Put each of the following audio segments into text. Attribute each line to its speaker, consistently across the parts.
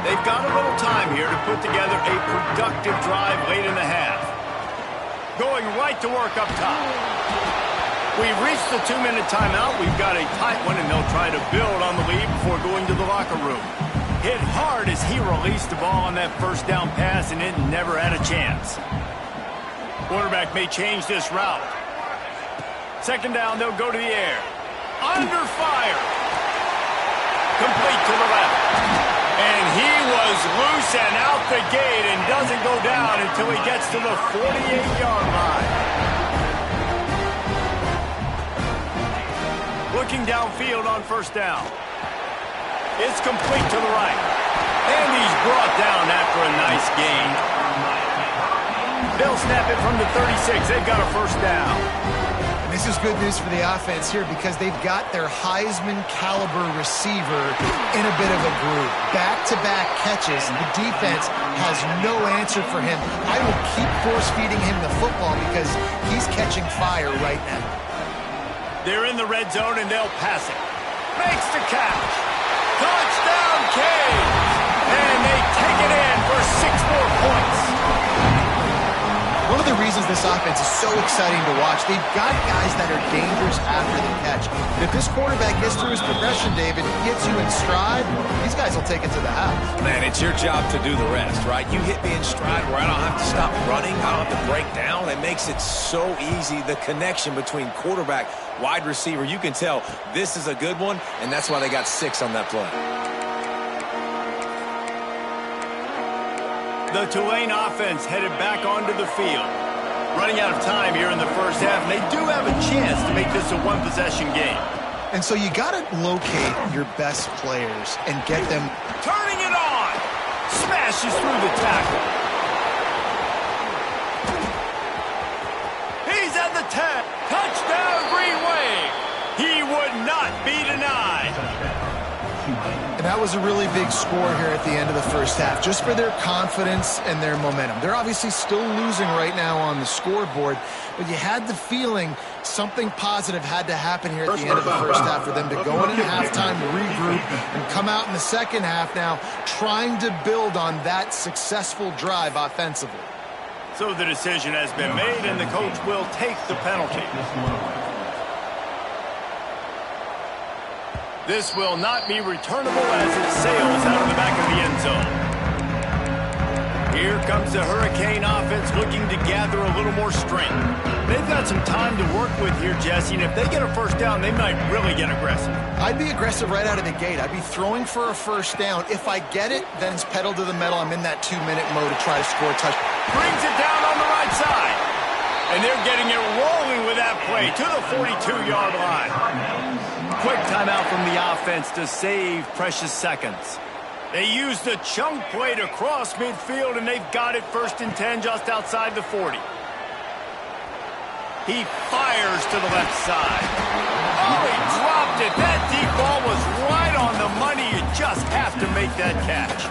Speaker 1: They've got a little time here to put together a productive drive late in the half. Going right to work up top. We've reached the 2-minute timeout. We've got a tight one, and they'll try to build on the lead before going to the locker room. Hit hard as he released the ball on that first down pass, and it never had a chance. Quarterback may change this route. Second down, they'll go to the air. Under fire. Complete to the left. And he was loose and out the gate and doesn't go down until he gets to the 48-yard line. Looking downfield on first down. It's complete to the right. And he's brought down after a nice gain. They'll snap it from the 36. They've got a first down.
Speaker 2: And this is good news for the offense here because they've got their Heisman-caliber receiver in a bit of a groove. Back-to-back catches. The defense has no answer for him. I will keep force-feeding him the football because he's catching fire right now.
Speaker 1: They're in the red zone, and they'll pass it. Makes the catch. Touchdown, Canes! And they take it in for 6 more points.
Speaker 2: One of the reasons this offense is so exciting to watch, they've got guys that are dangerous after the catch. If this quarterback gets through his progression, David, gets you in stride, these guys will take it to the house.
Speaker 3: Man, it's your job to do the rest, right? You hit me in stride where I don't have to stop running, I don't have to break down. It makes it so easy, the connection between quarterback, wide receiver. You can tell this is a good one, and that's why they got 6 on that play.
Speaker 1: The Tulane offense headed back onto the field. Running out of time here in the first half, and they do have a chance to make this a one-possession game.
Speaker 2: And so you got to locate your best players and get them.
Speaker 1: Turning it on! Smashes through the tackle. He's at the 10. Touchdown, Green Wave! He would not be denied.
Speaker 2: And that was a really big score here at the end of the first half, just for their confidence and their momentum. They're obviously still losing right now on the scoreboard, but you had the feeling something positive had to happen here at the end of the first half for them to go in at halftime, regroup, and come out in the second half now trying to build on that successful drive offensively.
Speaker 1: So the decision has been made, and the coach will take the penalty. This will not be returnable as it sails out of the back of the end zone. Here comes the Hurricane offense looking to gather a little more strength. They've got some time to work with here, Jesse, and if they get a first down, they might really get aggressive.
Speaker 2: I'd be aggressive right out of the gate. I'd be throwing for a first down. If I get it, then it's pedal to the metal. I'm in that 2-minute mode to try to score a touchdown.
Speaker 1: Brings it down on the right side. And they're getting it rolling with that play to the 42-yard line. Quick timeout from the offense to save precious seconds. They use the chunk play to cross midfield, and they've got it 1st and 10 just outside the 40. He fires to the left side. Oh, he dropped it. That deep ball was right on the money. You just have to make that catch.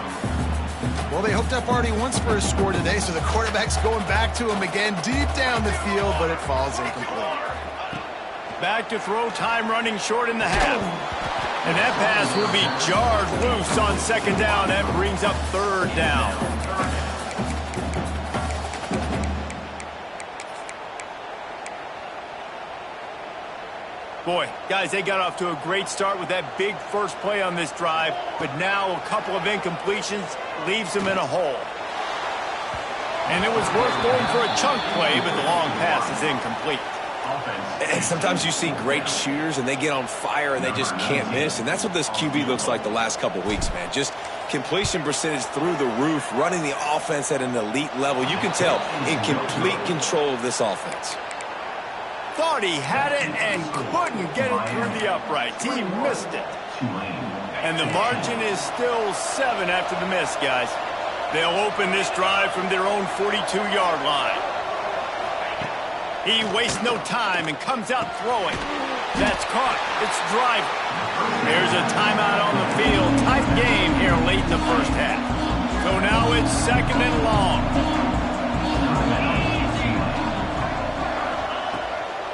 Speaker 2: Well, they hooked up already once for a score today, so the quarterback's going back to him again deep down the field, but it falls incomplete.
Speaker 1: Back to throw, time running short in the half. And that pass will be jarred loose on second down. That brings up third down. Boy, guys, they got off to a great start with that big first play on this drive, but now a couple of incompletions leaves them in a hole. And it was worth going for a chunk play, but the long pass is incomplete.
Speaker 3: And sometimes you see great shooters, and they get on fire, and they just can't miss. And that's what this QB looks like the last couple weeks, man. Just completion percentage through the roof, running the offense at an elite level. You can tell in complete control of this offense.
Speaker 1: Thought he had it and couldn't get it through the uprights. He missed it. And the margin is still 7 after the miss, guys. They'll open this drive from their own 42-yard line. He wastes no time and comes out throwing. That's caught. It's driving. There's a timeout on the field. Tight game here late in the first half. So now it's 2nd and long.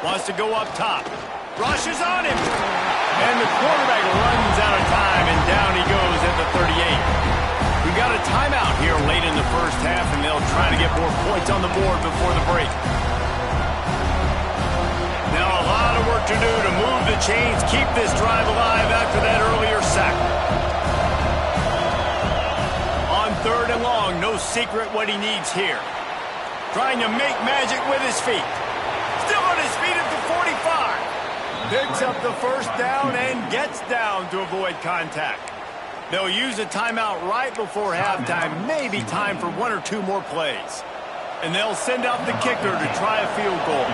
Speaker 1: Wants to go up top. Rushes on him. And the quarterback runs out of time, and down he goes at the 38. We got the first half, and they'll try to get more points on the board before the break. Now a lot of work to do to move the chains, keep this drive alive after that earlier sack. On 3rd and long, no secret what he needs here. Trying to make magic with his feet. Still on his feet at the 45. Picks up the first down and gets down to avoid contact. They'll use a timeout right before halftime, maybe time for 1 or 2 more plays. And they'll send out the kicker to try a field goal.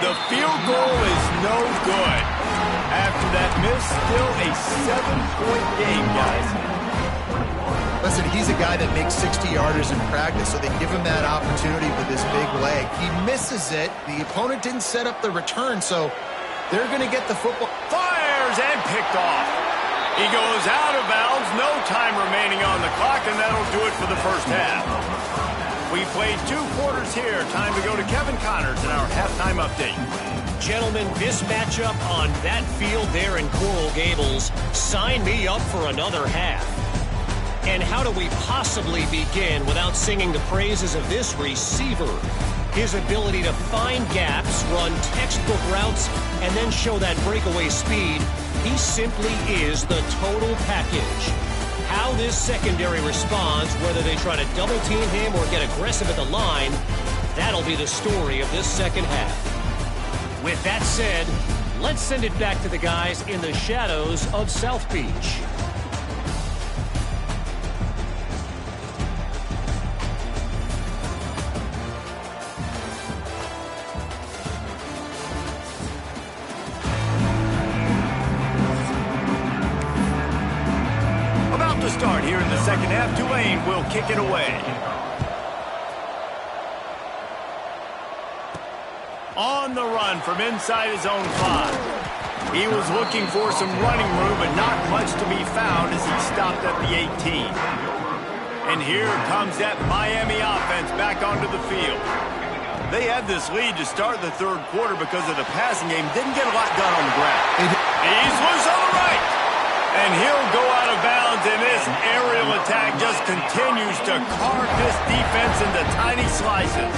Speaker 1: The field goal is no good. After that miss, still a 7-point game, guys.
Speaker 2: Listen, he's a guy that makes 60-yarders in practice, so they give him that opportunity with his big leg. He misses it. The opponent didn't set up the return, so they're going to get the football.
Speaker 1: Fires and picked off. He goes out of bounds. No time remaining on the clock, and that'll do it for the first half. We played 2 quarters here. Time to go to Kevin Connors in our halftime update.
Speaker 4: Gentlemen, this matchup on that field there in Coral Gables, sign me up for another half. And how do we possibly begin without singing the praises of this receiver? His ability to find gaps, run textbook routes, and then show that breakaway speed. He simply is the total package. How this secondary responds, whether they try to double-team him or get aggressive at the line, that'll be the story of this second half. With that said, let's send it back to the guys in the shadows of South Beach.
Speaker 1: About to start here in the second half, Tulane will kick it away. On the run from inside his own 5. He was looking for some running room, but not much to be found as he stopped at the 18. And here comes that Miami offense back onto the field. They had this lead to start the 3rd quarter because of the passing game. Didn't get a lot done on the ground. He's loose on the right. And he'll go out of bounds, and this aerial attack just continues to carve this defense into tiny slices.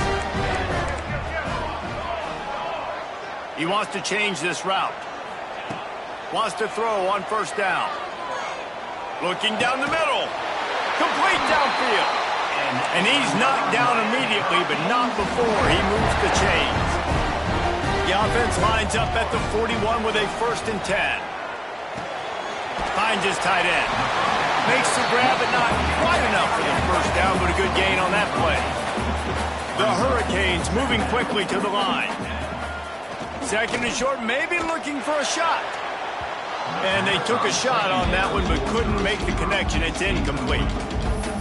Speaker 1: He wants to change this route. Wants to throw on 1st down. Looking down the middle. Complete downfield. And he's knocked down immediately, but not before he moves the chains. The offense lines up at the 41 with a 1st and 10. Finds his tight end. Makes the grab, but not quite enough for the 1st down, but a good gain on that play. The Hurricanes moving quickly to the line. 2nd and short, maybe looking for a shot. And they took a shot on that one, but couldn't make the connection. It's incomplete.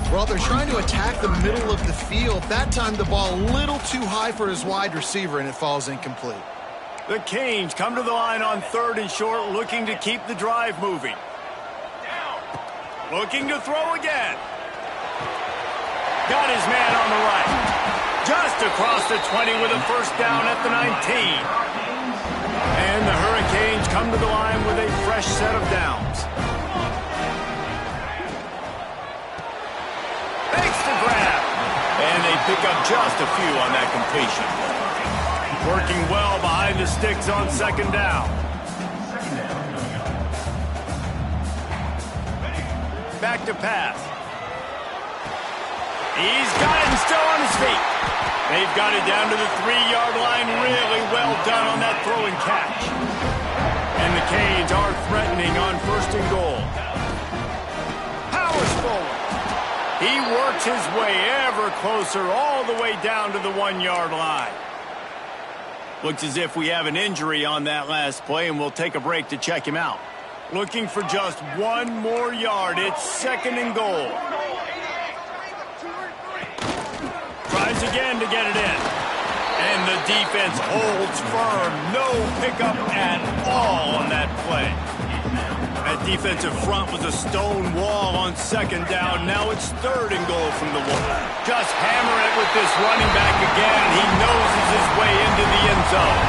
Speaker 2: Well, they're trying to attack the middle of the field. That time, the ball a little too high for his wide receiver, and it falls incomplete.
Speaker 1: The Canes come to the line on 3rd and short, looking to keep the drive moving. Looking to throw again. Got his man on the right. Just across the 20 with a 1st down at the 19. And the Hurricanes come to the line with a fresh set of downs. Makes the grab. And they pick up just a few on that completion. Working well behind the sticks on 2nd down. Back to pass. He's got it and still on his feet. They've got it down to the 3-yard line. Really well done on that throw and catch. And the Canes are threatening on 1st and goal. Powers forward. He works his way ever closer all the way down to the 1-yard line. Looks as if we have an injury on that last play, and we'll take a break to check him out. Looking for just 1 more yard. It's 2nd and goal. Tries again to get it in. And the defense holds firm. No pickup at all on that play. That defensive front was a stone wall on 2nd down. Now it's 3rd and goal from the wall. Just hammer it with this running back again. He noses his way into the end zone.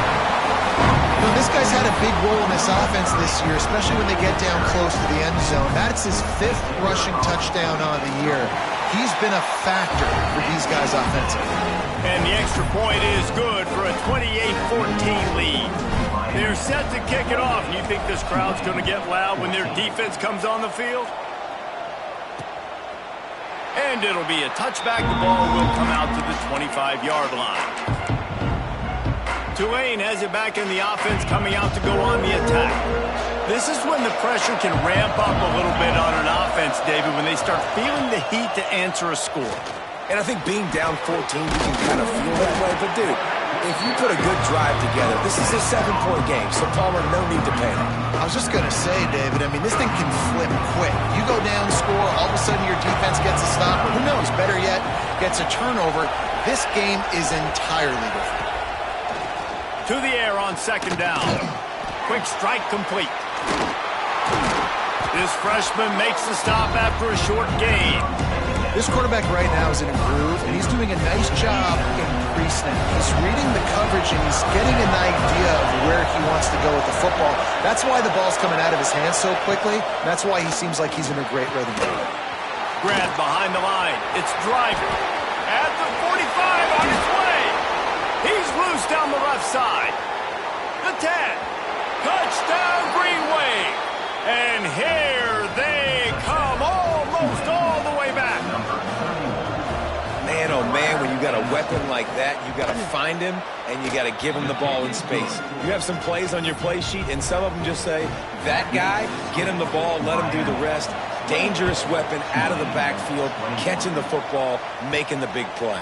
Speaker 2: No, this guy's had a big role in this offense this year, especially when they get down close to the end zone. That's his 5th rushing touchdown on the year. He's been a factor for these guys offensively.
Speaker 1: And the extra point is good for a 28-14 lead. They're set to kick it off. And you think this crowd's going to get loud when their defense comes on the field? And it'll be a touchback. The ball will come out to the 25-yard line. Tulane has it back in the offense, coming out to go on the attack. This is when the pressure can ramp up a little bit on an offense, David, when they start feeling the heat to answer a score.
Speaker 3: And I think being down 14, you can kind of feel that way. But, dude, if you put a good drive together, this is a 7-point game, so Palmer, no need to panic.
Speaker 2: I was just going to say, David, I mean, this thing can flip quick. You go down, score, all of a sudden your defense gets a stop, or who knows, better yet, gets a turnover. This game is entirely different.
Speaker 1: To the air on 2nd down. Quick strike complete. This freshman makes the stop after a short gain.
Speaker 2: This quarterback right now is in a groove, and he's doing a nice job in pre-snap. He's reading the coverage, and he's getting an idea of where he wants to go with the football. That's why the ball's coming out of his hands so quickly. That's why he seems like he's in a great rhythm.
Speaker 1: Grab behind the line. It's Driver. At the 45 on his way. He's loose down the left side. The 10. Touchdown, Green Wave. And here they come, almost all the way back.
Speaker 3: Man, oh man, when you got a weapon like that, you got to find him and you got to give him the ball in space. You have some plays on your play sheet, and some of them just say, that guy, get him the ball, let him do the rest. Dangerous weapon out of the backfield, catching the football, making the big play.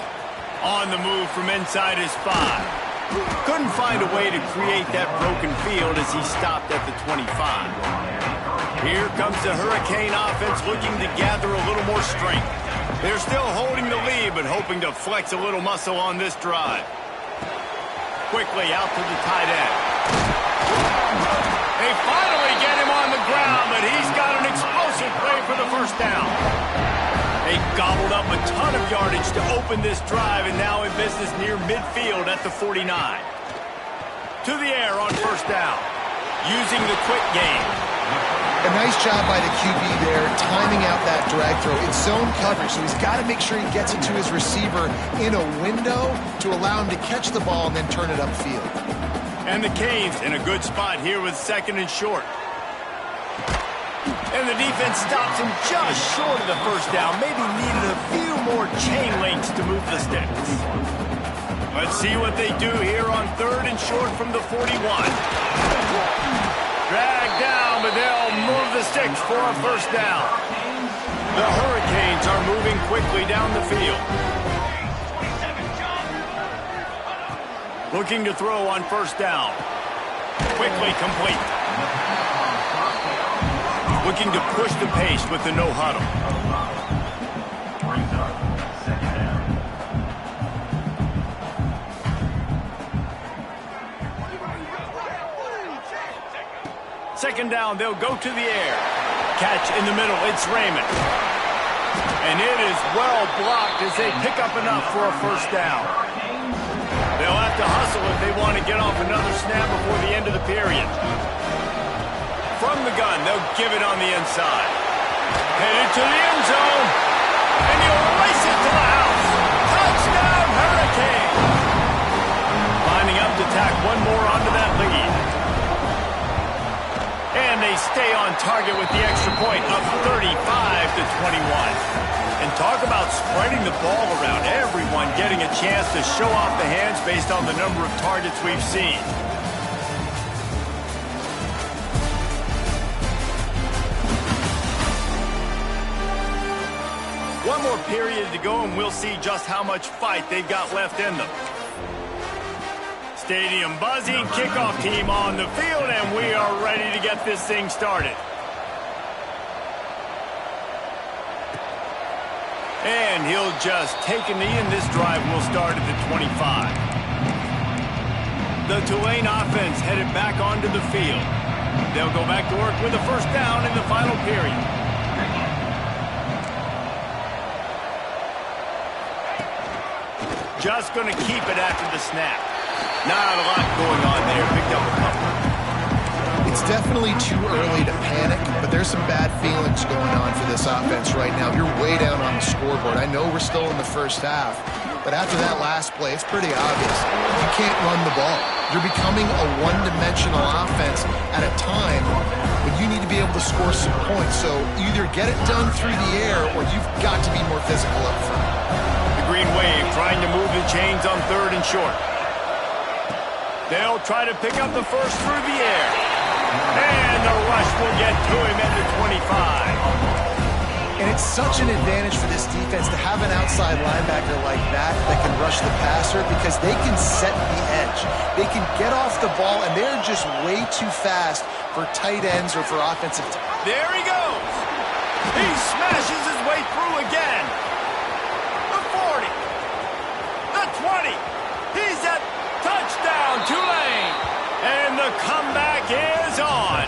Speaker 1: On the move from inside his 5. Couldn't find a way to create that broken field as he stopped at the 25. Here comes the Hurricane offense looking to gather a little more strength. They're still holding the lead, but hoping to flex a little muscle on this drive. Quickly out to the tight end. They finally get him on the ground, but he's got an explosive play for the first down. They gobbled up a ton of yardage to open this drive, and now in business near midfield at the 49. To the air on 1st down, using the quick game.
Speaker 2: A nice job by the QB there, timing out that drag throw. It's zone coverage, so he's got to make sure he gets it to his receiver in a window to allow him to catch the ball and then turn it upfield.
Speaker 1: And the Canes in a good spot here with 2nd and short. And the defense stops him just short of the first down. Maybe needed a few more chain links to move the sticks. Let's see what they do here on 3rd and short from the 41. Dragged down, but they'll move the sticks for a first down. The Hurricanes are moving quickly down the field. Looking to throw on 1st down. Quickly complete. Looking to push the pace with the no huddle. Second down, they'll go to the air. Catch in the middle, it's Raymond. And it is well blocked as they pick up enough for a first down. They'll have to hustle if they want to get off another snap before the end of the period. From the gun, they'll give it on the inside. Headed to the end zone. And he'll race it to the house. Touchdown, Hurricane. Lining up to tack one more onto that lead. And they stay on target with the extra point, up 35-21. And talk about spreading the ball around. Everyone getting a chance to show off the hands based on the number of targets we've seen. One more period to go, and we'll see just how much fight they've got left in them. Stadium buzzing, kickoff team on the field, and we are ready to get this thing started. And he'll just take a knee, and this drive will start at the 25. The Tulane offense headed back onto the field. They'll go back to work with a first down in the final period. Just going to keep it after the snap. Not a lot going on there. Picked up a couple.
Speaker 2: It's definitely too early to panic, but there's some bad feelings going on for this offense right now. You're way down on the scoreboard. I know we're still in the first half, but after that last play, it's pretty obvious. You can't run the ball. You're becoming a one-dimensional offense at a time when you need to be able to score some points. So either get it done through the air or you've got to be more physical up front.
Speaker 1: The Green Wave trying to move the chains on 3rd and short. They'll try to pick up the first through the air. And the rush will get to him at the 25.
Speaker 2: And it's such an advantage for this defense to have an outside linebacker like that can rush the passer because they can set the edge. They can get off the ball, and they're just way too fast for tight ends or for offensive.
Speaker 1: There he goes. He smashes his way through again. The 40. The 20. He's at touchdown, Tulane. And the comeback is on.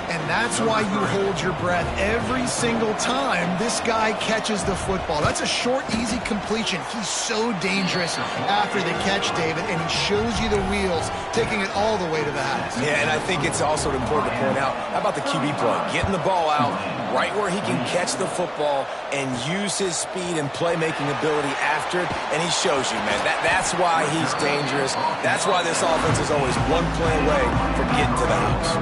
Speaker 2: And that's why you hold your breath every single time this guy catches the football. That's a short, easy completion. He's so dangerous after the catch, David, and he shows you the wheels, taking it all the way to the house.
Speaker 3: Yeah, and I think it's also important to point out, how about the QB play? Getting the ball out right where he can catch the football and use his speed and playmaking ability after it, and he shows you, man. That's why he's dangerous. That's why this offense is always one play away from getting to the house.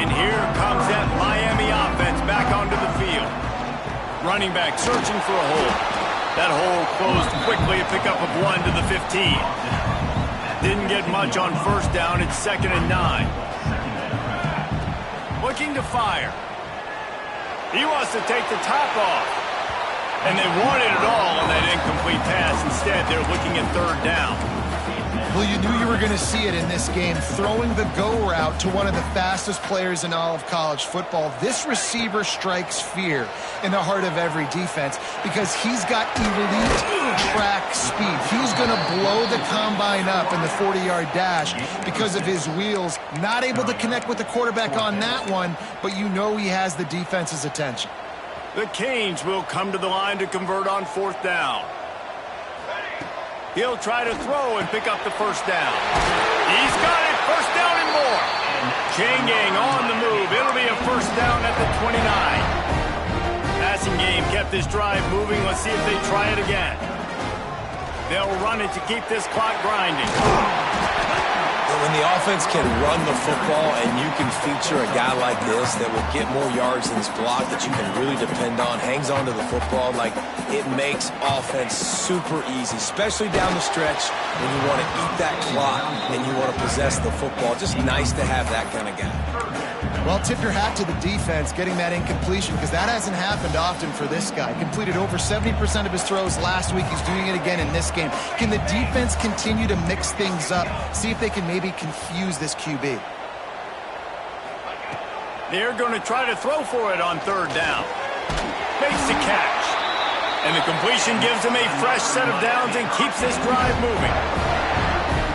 Speaker 1: And here comes that Miami offense back onto the field. Running back searching for a hole. That hole closed quickly, a pickup of 1 to the 15. Didn't get much on first down. It's 2nd and 9. Looking to fire. He wants to take the top off. And they wanted it all on that incomplete pass. Instead, they're looking at 3rd down.
Speaker 2: Well, you knew you were going to see it in this game, throwing the go route to one of the fastest players in all of college football. This receiver strikes fear in the heart of every defense because he's got elite track speed. He's going to blow the combine up in the 40-yard dash because of his wheels. Not able to connect with the quarterback on that one, but you know he has the defense's attention.
Speaker 1: The Canes will come to the line to convert on 4th down. He'll try to throw and pick up the first down. He's got it. First down and more. Chain gang on the move. It'll be a first down at the 29. Passing game kept this drive moving. Let's see if they try it again. They'll run it to keep this clock grinding.
Speaker 3: When the offense can run the football and you can feature a guy like this that will get more yards than his block that you can really depend on, hangs on to the football, like it makes offense super easy, especially down the stretch when you want to eat that clock and you want to possess the football. Just nice to have that kind of guy.
Speaker 2: Well, tip your hat to the defense getting that incompletion because that hasn't happened often for this guy. Completed over 70% of his throws last week. He's doing it again in this game. Can the defense continue to mix things up? See if they can maybe confuse this QB.
Speaker 1: They're going to try to throw for it on 3rd down. Makes the catch. And the completion gives him a fresh set of downs and keeps this drive moving.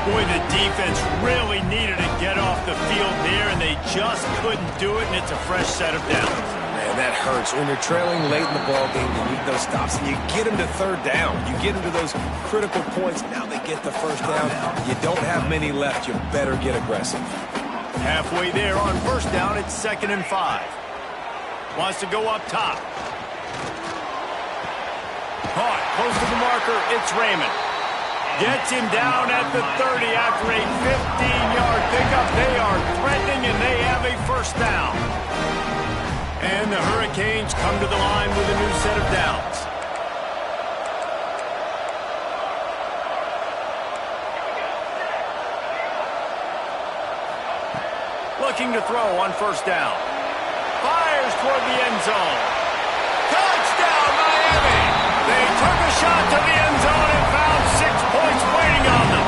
Speaker 1: Boy, the defense really needed to get off the field there, and they just couldn't do it, and it's a fresh set of downs.
Speaker 3: Man, that hurts. When you're trailing late in the ballgame, you need those stops, and you get them to 3rd down. You get them to those critical points. Now they get the first down. You don't have many left. You better get aggressive.
Speaker 1: Halfway there on first down, it's 2nd and 5. Wants to go up top. Caught close to the marker. It's Raymond. Gets him down at the 30 after a 15-yard pickup. They are threatening, and they have a first down. And the Hurricanes come to the line with a new set of downs. Looking to throw on first down. Fires toward the end zone. Touchdown, Miami! They took a shot to the end zone and found 6 points waiting on them.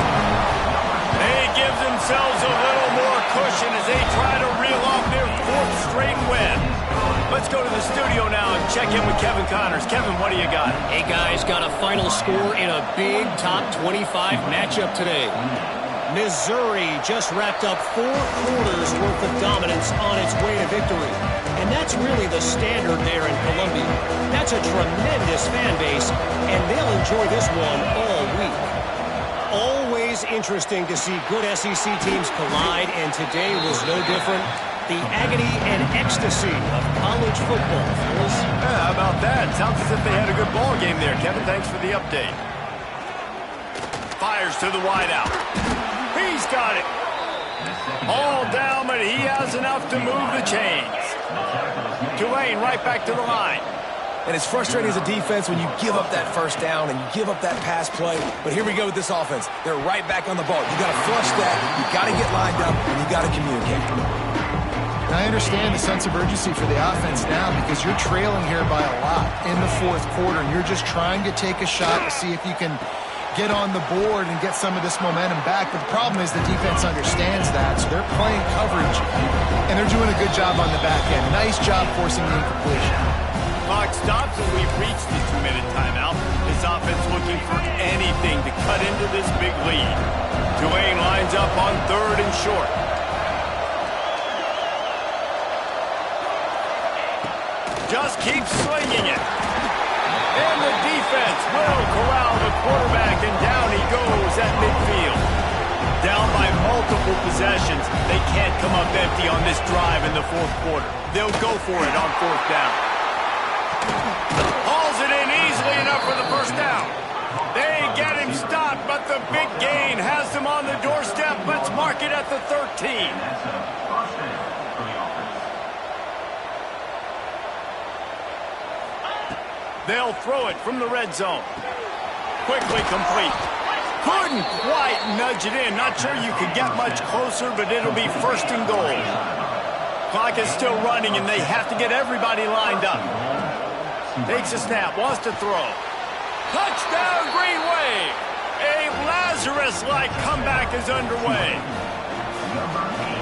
Speaker 1: They give themselves a little more cushion as they try to reel off their 4th straight win. Let's go to the studio now and check in with Kevin Connors. Kevin, what do you got?
Speaker 4: Hey, guys, got a final score in a big top 25 matchup today. Missouri just wrapped up 4 quarters worth of dominance on its way to victory. And that's really the standard there in Columbia. That's a tremendous fan base, and they'll enjoy this one all week. Always always interesting to see good SEC teams collide, and today was no different. The agony and ecstasy of college football.
Speaker 1: Yeah, how about that? Sounds as if they had a good ball game there. Kevin, thanks for the update. Fires to the wideout. He's got it. All down, but he has enough to move the chains. Tulane right back to the line.
Speaker 3: And it's frustrating as a defense when you give up that first down and you give up that pass play. But here we go with this offense. They're right back on the ball. You got to flush that. You got to get lined up, and you got to communicate.
Speaker 2: I understand the sense of urgency for the offense now because you're trailing here by a lot in the fourth quarter, and you're just trying to take a shot to see if you can get on the board and get some of this momentum back. But the problem is the defense understands that, so they're playing coverage, and they're doing a good job on the back end. Nice job forcing the incompletion.
Speaker 1: Clock stops, and we've reached the 2-minute timeout. This offense looking for anything to cut into this big lead. Tulane lines up on 3rd and short. Just keeps slinging it. And the defense will corral the quarterback, and down he goes at midfield. Down by multiple possessions. They can't come up empty on this drive in the fourth quarter. They'll go for it on 4th down. Hauls it in easily enough for the first down. They get him stopped, but the big gain has them on the doorstep. Let's mark it at the 13. They'll throw it from the red zone. Quickly complete. Couldn't quite nudge it in. Not sure you could get much closer, but it'll be 1st and goal. Clock is still running, and they have to get everybody lined up. Takes a snap, wants to throw. Touchdown, Green Wave! A Lazarus-like comeback is underway.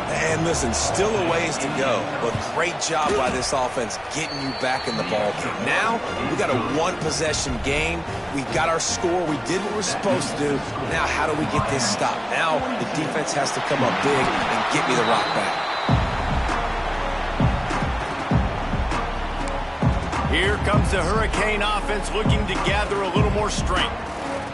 Speaker 3: And listen, still a ways to go, but great job by this offense getting you back in the ballgame. Now, we got a 1-possession game. We got our score. We did what we're supposed to do. Now, how do we get this stopped? Now, the defense has to come up big and get me the rock back.
Speaker 1: Here comes the Hurricane offense looking to gather a little more strength.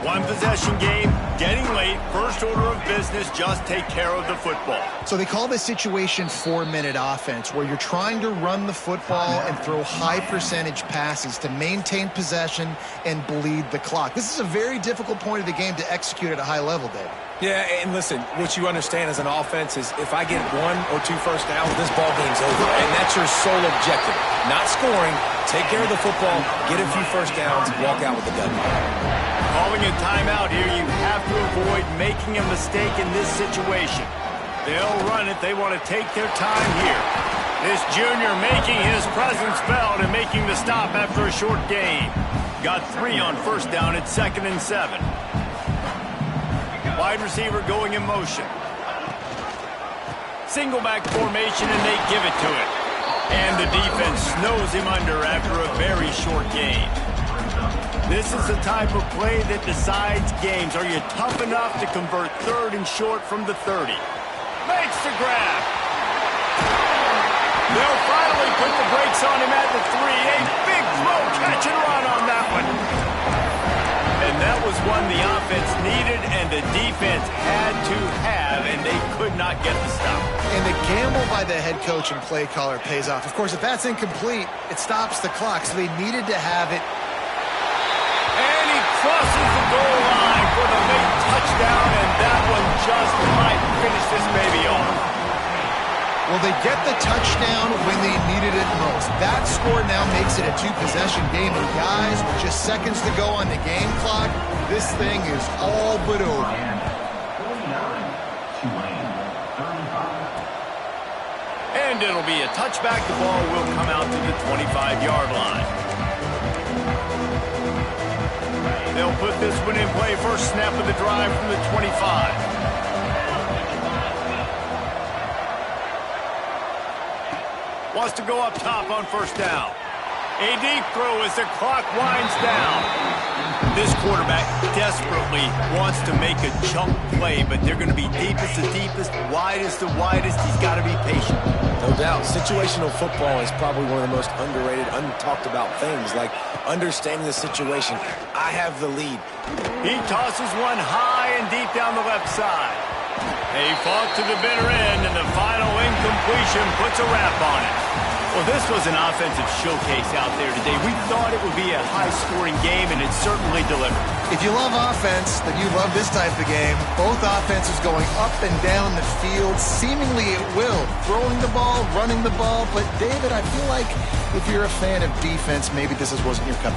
Speaker 1: 1-possession game, getting late, first order of business, just take care of the football.
Speaker 2: So they call this situation 4-minute offense, where you're trying to run the football and throw high-percentage passes to maintain possession and bleed the clock. This is a very difficult point of the game to execute at a high level, Dave.
Speaker 3: Yeah, and listen, what you understand as an offense is if I get 1 or 2 first downs, this ball game's over. And that's your sole objective. Not scoring, take care of the football, get a few first downs, walk out with the W.
Speaker 1: Calling a timeout here, you have to avoid making a mistake in this situation. They'll run it. They want to take their time here. This junior making his presence felt and making the stop after a short gain. Got 3 on 1st down at 2nd and 7. Wide receiver going in motion. Single back formation, and they give it to it. And the defense snows him under after a very short gain. This is the type of play that decides games. Are you tough enough to convert 3rd and short from the 30? Makes the grab. They'll finally put the brakes on him at the 3. A big throw, catch and run on that one. And that was one the offense needed and the defense had to have, and they could not get the stop.
Speaker 2: And the gamble by the head coach and play caller pays off. Of course, if that's incomplete, it stops the clock, so they needed to have it.
Speaker 1: And he crosses the goal line for the late touchdown, and that one just might finish this baby off.
Speaker 2: Well, they get the touchdown when they needed it most. That score now makes it a 2-possession game. And guys, with just seconds to go on the game clock, this thing is all but over.
Speaker 1: And it'll be a touchback. The ball will come out to the 25-yard line. They'll put this one in play. First snap of the drive from the 25. Wants to go up top on 1st down. A deep throw as the clock winds down. This quarterback desperately wants to make a chunk play, but they're going to be deepest to deepest, widest to widest. He's got to be patient.
Speaker 3: No doubt. Situational football is probably one of the most underrated, untalked about things, like understanding the situation. I have the lead.
Speaker 1: He tosses one high and deep down the left side. He fought to the bitter end, and the final incompletion puts a wrap on it. Well, this was an offensive showcase out there today. We thought it would be a high-scoring game, and it certainly delivered.
Speaker 2: If you love offense, then you love this type of game. Both offenses going up and down the field, seemingly at will. Throwing the ball, running the ball. But, David, I feel like if you're a fan of defense, maybe this wasn't your cup of